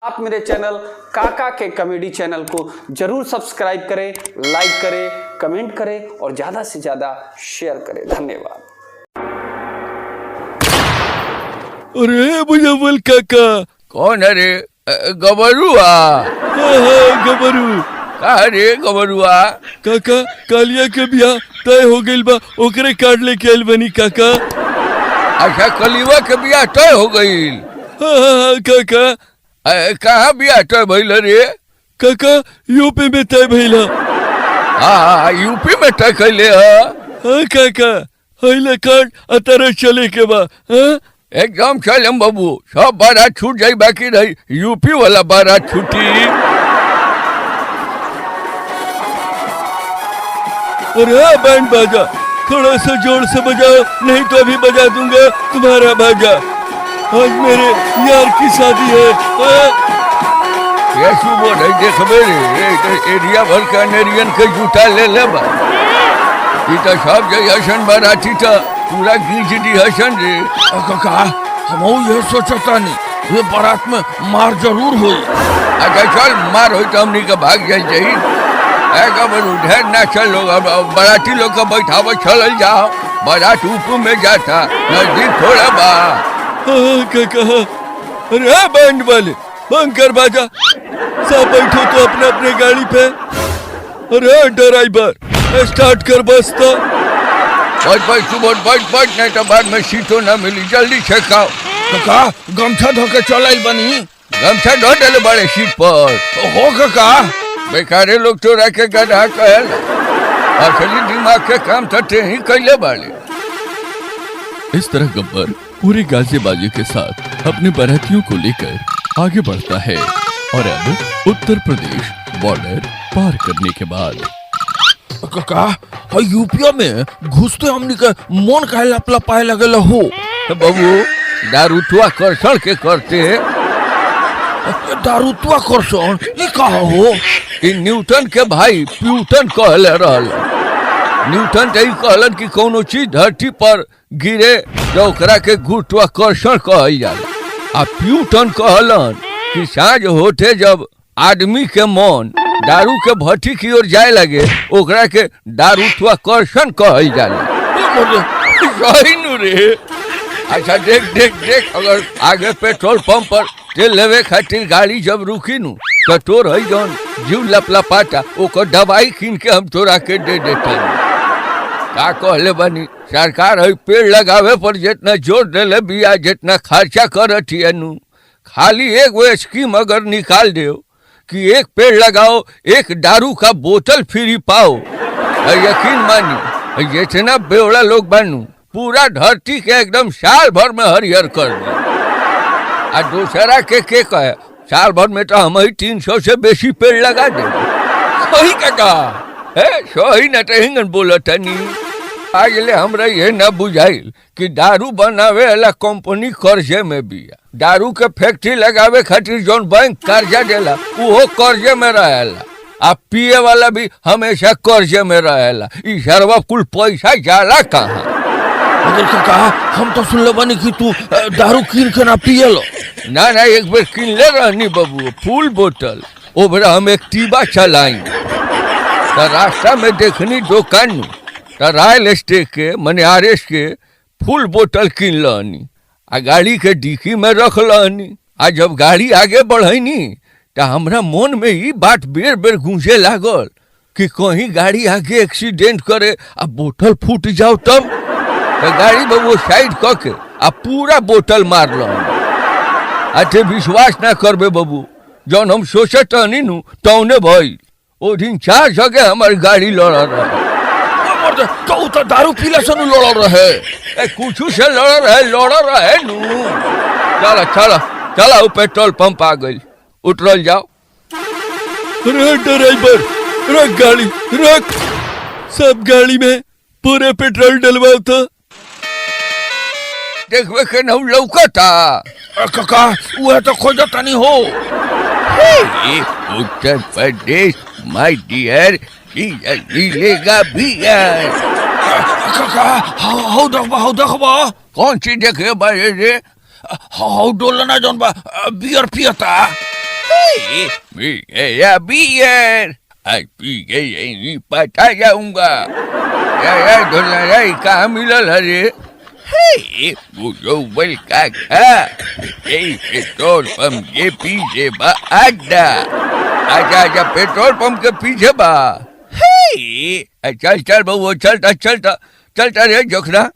आप मेरे चैनल काका के कॉमेडी चैनल को जरूर सब्सक्राइब करें, लाइक करें, कमेंट करें और ज़्यादा से ज़्यादा शेयर करें। धन्यवाद। अरे मुजव्वल काका। कौन अरे? गबरुआ? गबरू का रे गबरुआ? काका कालिया के बियाह तय हो गइल बा, ओकरे कार्ड लेके आइल बनी काका। अच्छा कलिवा के बियाह तय हो गईल? हाँ काका। कहाँ बियाह तय भइल रे? काका यूपी में तय भइल। हाँ यूपी में तय कैले है? हाँ काका हइले कार्ड अतर चले के बा। एकदम चलम बाबू, सब बारात छूट जाई, बाकी रही यूपी वाला बारात छूटी। अरे बैंड बाजा थोड़ा सा जोर से बजाओ, नहीं तो अभी बजा दूंगा तुम्हारा बाजा। आज मेरे यार की शादी है। कैसी बोल रही देख मेरे एरिया भर का नेरियन के जूता ले ले बा। इता सब जय हसन बाराती था पूरा गींच दी हसन रे। काका हम ये सोचता नहीं ये बारात में मार जरूर हुई। अच्छा चल मार हो तो हमनी के भाग जाए जाई। ढेर ना चल लोग बाराती लोग का बैठाव चल जाओ, बारात ऊपर में जाता नजदीक थोड़ा बा। काका अरे बैंड वाले बंद कर बाजा, सब बैठो तो अपने अपने गाड़ी पे। अरे ड्राइवर स्टार्ट कर बस तो। बैठ नहीं तो बाद में सीटों ना मिली, जल्दी से खाओ। काका गमछा धोके चल बनी। गमछा धो डाले बड़े सीट पर हो काका। बेकारे लोग तो रखे गधा कहल, असली दिमाग के काम थते ही कैले बाले। इस तरह गब्बर पूरे गाजियाबाजी के साथ अपने बारातियों को लेकर आगे बढ़ता है और अब उत्तर प्रदेश बॉर्डर पार करने के बाद काका यूपीया में घुसते हमनी के मन काहे लपला पाए लगल हो। बाबू दारूठुआ कर्षण के करते दारूतुआ कर्षण ये कहा हो? न्यूटन के भाई प्यूटन कहले रहल। न्यूटन तो कहलन कि कोनो चीज धरती पर गिरे तो ओकरा के गुरुत्वाकर्षण कहल जाला। आ प्यूटन कहलन कि साँझ होते जब आदमी के मन दारू के भट्टी की ओर जाए लगे ओकरा के दारूत्वाकर्षण कहल जाला। सही नु रे। अच्छा देख देख देख, अगर आगे पेट्रोल पंप पर तेल लेवे खातिर गाड़ी जब रुकी नु तो तोर है जौन जीव लपलपाता ओकर दवाई कीन के हम तोरा के दे देते। का कहले बनी सरकार है पेड़ लगावे पर जितना जोर देले बिया जितना खर्चा करती है नु, खाली एक वो स्कीम अगर निकाल दे कि एक पेड़ लगाओ एक दारू का बोतल फ्री पाओ, यकीन मानी जितना बेवड़ा लोग बनू पूरा धरती के एकदम साल भर में हरिहर कर दे। आ दूसरा के कहे साल भर में तो हम ही 300 से बेसी पेड़ लगा दे। सही काका है, सही न तो हिंगन बोलत नहीं। आज ले हमरा ये न बुझाइल कि दारू बनावे वाला कंपनी कर्जे में बिया, दारू के फैक्ट्री लगावे खातिर जौन बैंक कर्जा देला वो कर्जे में रहेला, आ पिए वाला भी हमेशा कर्जे में रहेला। ई सरवा कुल पैसा जाला कहाँ? अगर काका हम तो सुन ले बनी कि तू दारू कीन के ना पिए लो। ना एक बार किन ले रहनी बाबू फुल बोतल, ओ बेरा हम एक्टिवा चलाई तो रास्ता में देखनी दुकान तो रॉयल स्टेक के मने आरएस के फुल बोतल किन लहनी आ गाड़ी के डिक्की में रख लहनी। आ जब गाड़ी आगे बढ़नी तो हमरा मन में ये बात बेर बेर गूंजे लागल कि कहीं गाड़ी आगे एक्सीडेंट करे आ बोतल फूट जाओ तब। तो गाड़ी बाबू साइड करके आ पूरा बोतल मार लहनी। अच्छे विश्वास ना करबे बाबू, जौन हम सोचत नहीं नु तौने भइल। ओ दिन 4 जगह हमारी गाड़ी लड़ रहे। तो दारू पीला से लड़ रहे कुछ से लड़ रहे नु। चला चला चला वो पेट्रोल पंप आ गई, उतरल जाओ। अरे ड्राइवर रख गाड़ी रख, सब गाड़ी में पूरे पेट्रोल डलवाओ तो। देखवे के नौ लौकता काका वो तो खोजता नहीं हो। उत्तर प्रदेश माय डियर मिलेगा बियर। काका हाउ देखबा कौन सी देखे बारे रे? हाउ डोलना जौन बा बियर पियता। हे मेरा बियर आज पी के यही पता जाऊंगा। यार दुल्हन कहाँ मिलल हरे? हे बुझौल काका यही पेट्रोल पंप के पीछे बा अड्डा। अच्छा पेट्रोल पंप के पीछे बा। हे चल चल बहू चलता चलता चलता रे जोखना।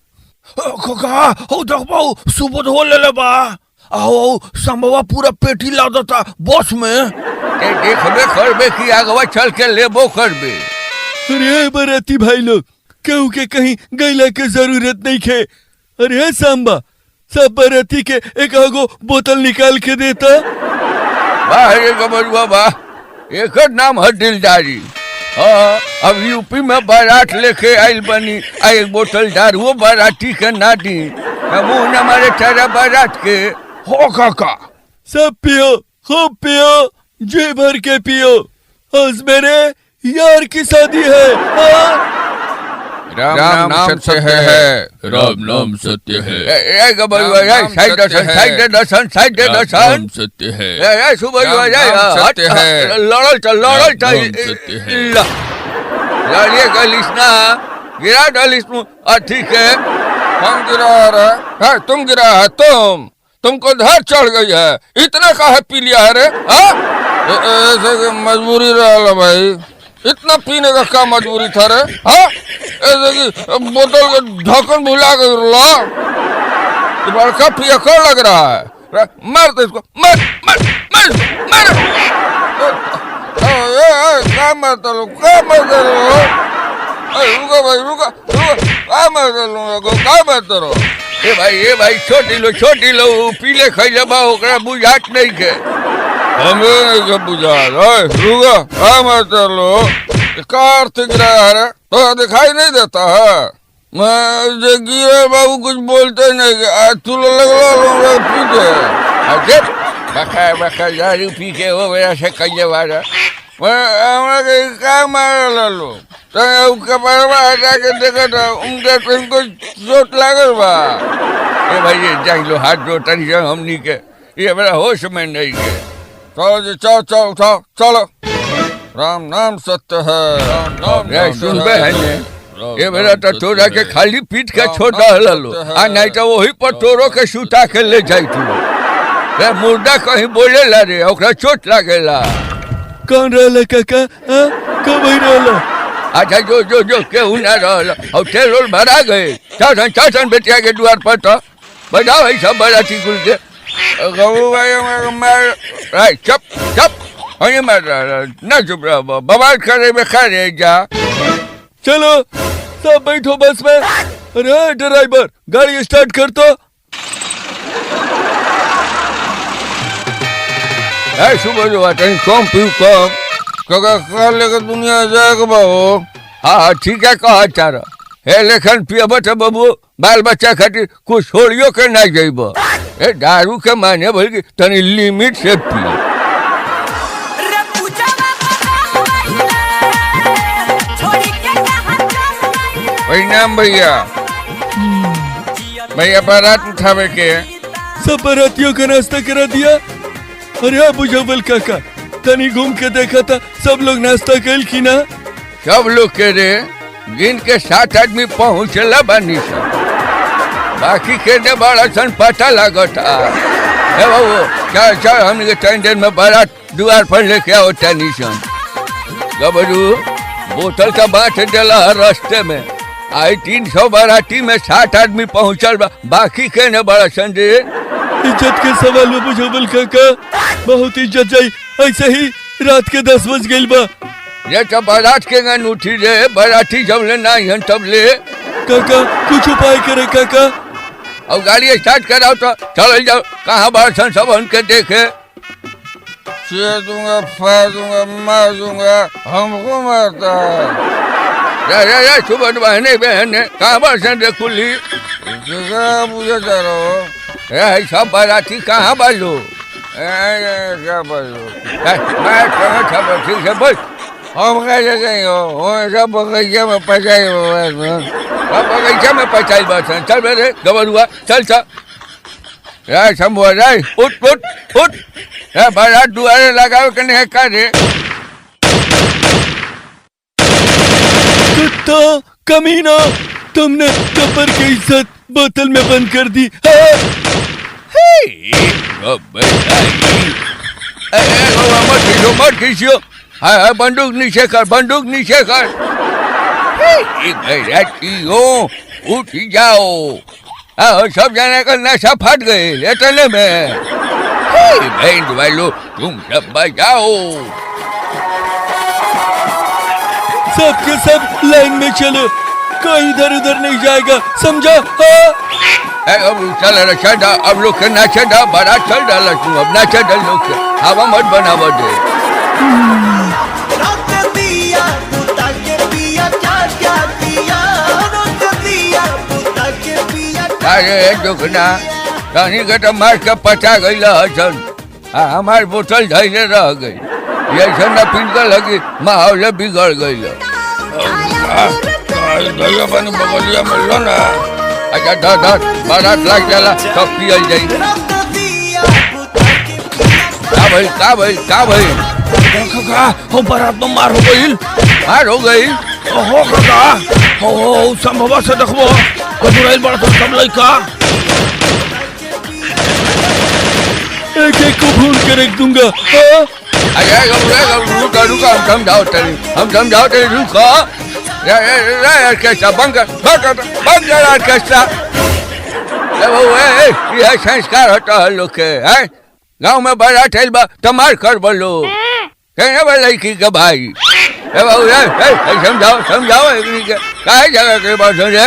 काका हो देख बाऊ सुबह हो ले बा। आओ संभवा पूरा पेटी ला देता बस में। ते देखबे करबे कि आगवा चल के लेबो करबे। अरे बराती भाई लोग केहू के कहीं गैला के जरूरत नहीं खे। अरे सांबा सब बराती के एक आगो बोतल निकाल के देता। वाह रे गबरुआ वाह एक नाम है दिलदारी। हाँ अब यूपी में बारात लेके आइल बनी आ एक बोतल दारू बाराती के ना दी मुँह न मारे तेरा बारात के। हो काका सब पियो खूब पियो जी भर के पियो आज मेरे यार की शादी है। हाँ? राम नाम सत्य है। राम नाम सत्य है। ए गबरुआ साइड दर्शन सत्य है। ए सुबह सत्य है। लड़ल चल सत्य है। लड़िए गलिस ना गिरा डालिस ठीक है। हम गिरा रहे है तुम गिरा है तुमको धर चढ़ गई है इतना काहे पी लिया है रे? ऐसे मजबूरी रहा भाई इतना पीने का क्या मजबूरी था रे? ऐसे कि बोतल के ढक्कन भुला कर ला बड़का पियकर लग रहा है। मार दे इसको मार मार मार मार। क्या मारता लो क्या मारता लो? रुको भाई रुको क्या मारता लो क्या मारता लो? ए भाई छोटी लो पीले खैले बा ओकरा बुझात नहीं के। हमें नहीं के बुझा रुको क्या मारता लो? कार से गिरा है तो दिखाई नहीं देता है। मैं जो गिरे बाबू कुछ बोलते नहीं तू लगवा अरे बखा दारू पी के हो मेरा से कहिए वाला मैं क्या मार लो तो कपड़ा हटा के देखा था उनका तुमको चोट लागल बा। ए भाई ये जाई लो हाथ दो टेंशन हमनी के ये मेरा होश में नहीं के। चलो जी चलो उठाओ चलो। राम नाम सत्य है। सुन बे है ने ये मेरा तो तोरा के खाली पीट के छोड़ डाल लो आ नहीं तो वही पर तोरो के सुता के ले जाई तू। रे मुर्दा कहीं बोले ला रे ओकरा चोट लागेला। कौन रहला काका? कब रहला? अच्छा जो केहू ना रहल और तेल भरा गए चाचन बेटिया के द्वार पर तो बजाओ है सब बराती कुल के। गबू भाई मैं चप अरे मार ना चुप रहा बवाल करे में खा रहे जा। चलो सब बैठो बस में। अरे ड्राइवर गाड़ी स्टार्ट कर तो। सुबह जो कम पीऊ कम कल लेकर दुनिया जाएगा बाबू। हाँ ठीक है कहा चारा हे लेखन पियब तो बबू बाल बच्चा खातिर कुछ छोड़ियो के ना जाइब। ए दारू के माने बल्कि तनी लिमिट से पी। नाम भैया बारात उठावे के सब बारातियों का नाश्ता करा दिया। अरे बुझावल काका तनी घूम के देखा था सब लोग नाश्ता कैल की ना? सब लोग के रे गिन के 7 आदमी पहुँचला बानी सब बाकी के ने बड़ा सन पता लागता। हे बाबू चल हमने के में बारात द्वार पर लेके आओ टेंशन। गबरू बोतल का बांट डला रास्ते में आई 300 बाराती में 7 आदमी पहुँचल बाकी के ने बड़ा सन रे। इज्जत के सवाल में बुझावल काका बहुत इज्जत जाई ऐसे ही रात के 10 बज गई बा। ये तो बारात के गन उठी रे बाराती जब ले ना हन तब ले। काका कुछ उपाय करे काका। और गाड़ी स्टार्ट कराओ तो चल जाओ कहाँ बाहर सन सब उनके देखे। चीर दूंगा फाड़ दूंगा मार दूंगा हमको मारता है। सुबह बहने कहाँ बाहर सन रे खुली मुझे जा रहा हो सब बाराती कहाँ बालो क्या बोलो मैं ठीक है बस हम कैसे गए हो सब बगीचा में पचाई बगीचा में पचाई बात चल मेरे गबरुआ चल रे शंभू रे उठ उठ उठ रे बारात दुआरे लगावे कने है का रे कुत्ता कमीना, तुमने गब्बर की इज्जत बोतल में बंद कर दी। मत खींचो। हाँ बंदूक नीचे कर, बंदूक नीचे कर। उठ जाओ। सब जाने का नशा फट गए इतने में। बहन वालों तुम सब बजाओ। सब के सब लाइन में चलो, कोई इधर उधर नहीं जाएगा, समझा? अब चल रहा चढ़ा, अब लोग के नाचे डा बड़ा चल डाला तू, अब नाचे डा लोग के हवा मत बनावा दे। अरे दुखना रानी के तो मार के पचा गई हसन, हमार बोतल धैले रह गई, ये न पीन लगी माहौल बिगड़ गई। दरिया पानी बगलिया में लो ना। अच्छा धर बारात लग जाला सब पियल जाई। का भाई काका हो बारात में मार हो गई। हो काका हो संभव से देखबो कजुराइल बड़ा तो सब लइका एक एक को भून कर रख दूंगा। अरे रुका हम समझाओ तेरी रुका। ऑर्केस्ट्रा बंद कर ऑर्केस्ट्रा। यह संस्कार होता है लोग के। गाँव में बड़ा ठेल बा तमार कर बोलो लड़की के भाई। समझाओ काहे जगह के बात समझे।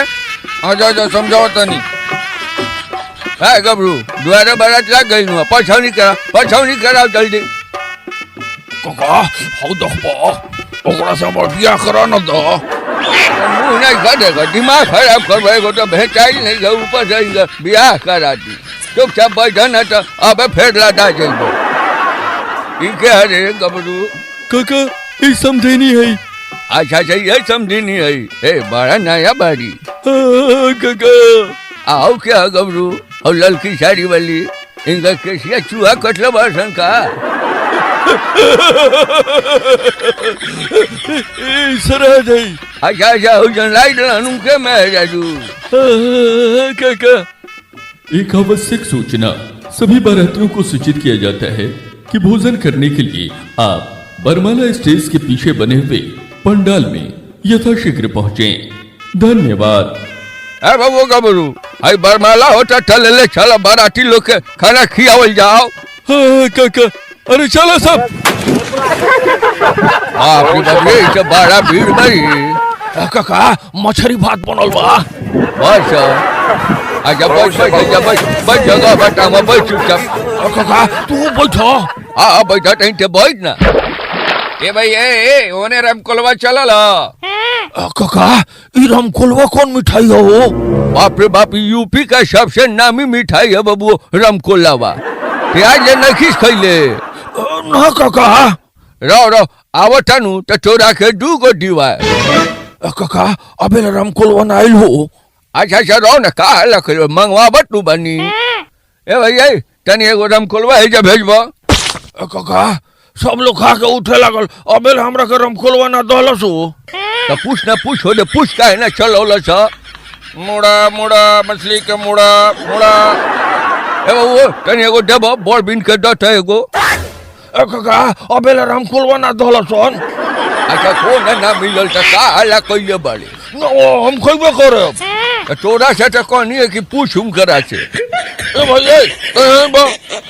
आजा समझाओ तनी। गबरू दुआरे बारात लग गई हुआ, पछौनी कराओ जल्दी। काका हो देखबो ओकरा से हमर बियाह करा न दो। मुँह नहीं करेगा, दिमाग खराब करवाएगा तो भेटाई नहीं गए, ऊपर से ब्याह करा दी। चुपचाप बैठा न तो अब फिर लदा जाइबो। क्या रे गबरू? काका ये समझे नहीं है। अच्छा ये समझी नहीं है। बड़ा नया बाड़ी। काका आओ क्या गबरू और लड़की साड़ी वाली इनका कैसिया चूहा कटला बासन का। सराज है। अच्छा हो जन लाइट लानू के मैं जादू। काका एक आवश्यक सूचना, सभी बारातियों को सूचित किया जाता है कि भोजन करने के लिए आप बरमाला स्टेज के पीछे बने हुए पंडाल में यथाशीघ्र पहुँचें। धन्यवाद। अरे बाबू गबरू आई बरमाला होता चल चला बाराती लोग के खाना खियावल जाओ। हाँ काका, अरे चलो सब। आपने बड़ा भीड़ भाई। काका मछली भात बनल बा। बस अच्छा बैठ जगह बटा मैं बैठ चुपचाप। काका तू बैठो। हाँ बैठा कहीं बैठ ना। ए भाई ओने रामकोलवा चला ला। काका ई रामकोलवा कौन मिठाई हो? बाप रे बाप, यूपी का सबसे नामी मिठाई है बाबू रामकोलवा। आज नहीं खींच खैले ना काका। रहो आवतानू तो चोरा के 2 गो दीवा। काका अबे रामकोलवा ना आइल हो। अच्छा रहो ना का लख मंगवा बटू बनी। ए भैया तनी एगो रामकोलवा है जब भेजबो। काका सब लोग खा के उठे लागल, अबे हमरा के रामकोलवा ना दहलस हो। तो पूछ हो दे, पूछ का है ना चलो सा। मुड़ा मछली के मुड़ा। ए वो तनी एगो देबो बड़ बिन के दत है एगो। काका अबे रामकोलवा ना दहलस। अच्छा कौन ना मिलल त का हला कइले बाड़े। हम खइबे करब। तोरा से तो कहनी है कि पूछूं करा से। ए भैया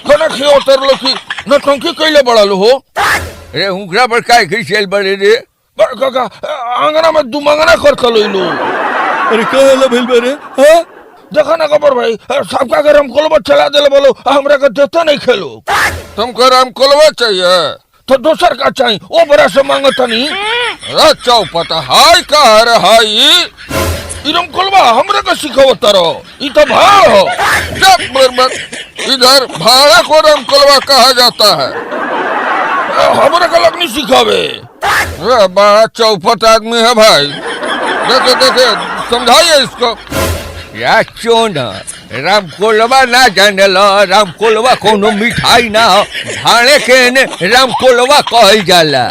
खाना खियो तर लखी नटंकी कइले बड़ल हो। रे हुकरा पर काय खिसेल बड़े रे। काका आंगना में 2 मंगना कर खलोइलो। अरे कहला भेल बरे। हां देखा ना खबर भाई, सबका के रामकोलवा चला देले बोलो, हमरा के देता नहीं खेलो। तुमको रामकोलवा चाहिए तो दोसर का चाहिए, ओ बड़ा से मांगता नहीं। चौपटा हाय का रे हाय ई रामकोलवा हमरा के सिखावता रहो, ई तो भाड़ हो। जब बरबर इधर भाड़ा को रामकोलवा कहा जाता है। हमरा के लगनी सिखावे। बड़ा चौपट आदमी है भाई। देखे समझाइए इसको। या चोना रामकोलवा ना जानेला। रामकोलवा कोनो मिठाई ना हो, भाणे के ने रामकोलवा कहल जाला।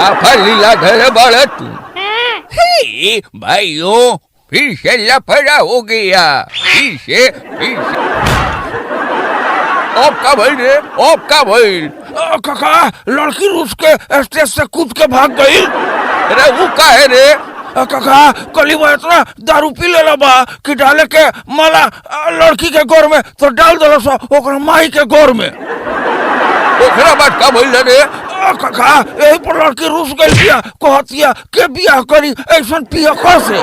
आफा लीला धरे बड़े तू। हे भाइयों, फिर से लफड़ा हो गया। फिर से अब का भइल रे? अब का भइल? काका, लड़की रूस के स्टेज से कूद के भाग गई। अरे वो का है रे? काका, कली वो इतना दारू पी लेला बा कि डाले के माला लड़की के गोर में तो डाल देला सो ओकरा माई के गोर में। ओकरा बाद का भइल रे? काका, यही पर लड़की रूस गई बिया, कहतिया के बिया करी ऐसन पिया कैसे?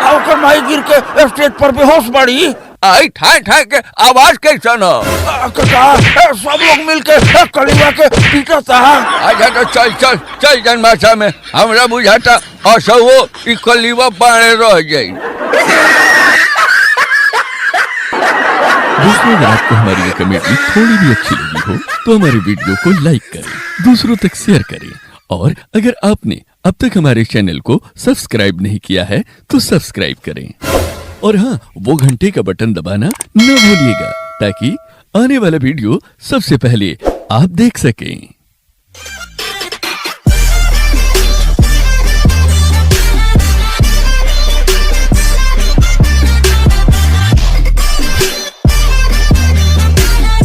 ओकर माई गिर के स्टेज पर बेहोश पड़ी। आई ठाई ठाई के आवाज कैसन हो? काका, सब लोग मिलके कलीवा के पीटा था। अच्छा तो चल चल चल जनमाशा में। हमरा बुझाता असो ई कलीवा बाणे रह जाई। दोस्तों, अगर आपको हमारी ये कमेडी थोड़ी भी अच्छी लगी हो तो हमारे वीडियो को लाइक करें, दूसरों तक शेयर करें, और अगर आपने अब तक हमारे चैनल को सब्सक्राइब नहीं किया है तो सब्सक्राइब करें, और हाँ, वो घंटे का बटन दबाना न भूलिएगा ताकि आने वाला वीडियो सबसे पहले आप देख सकें।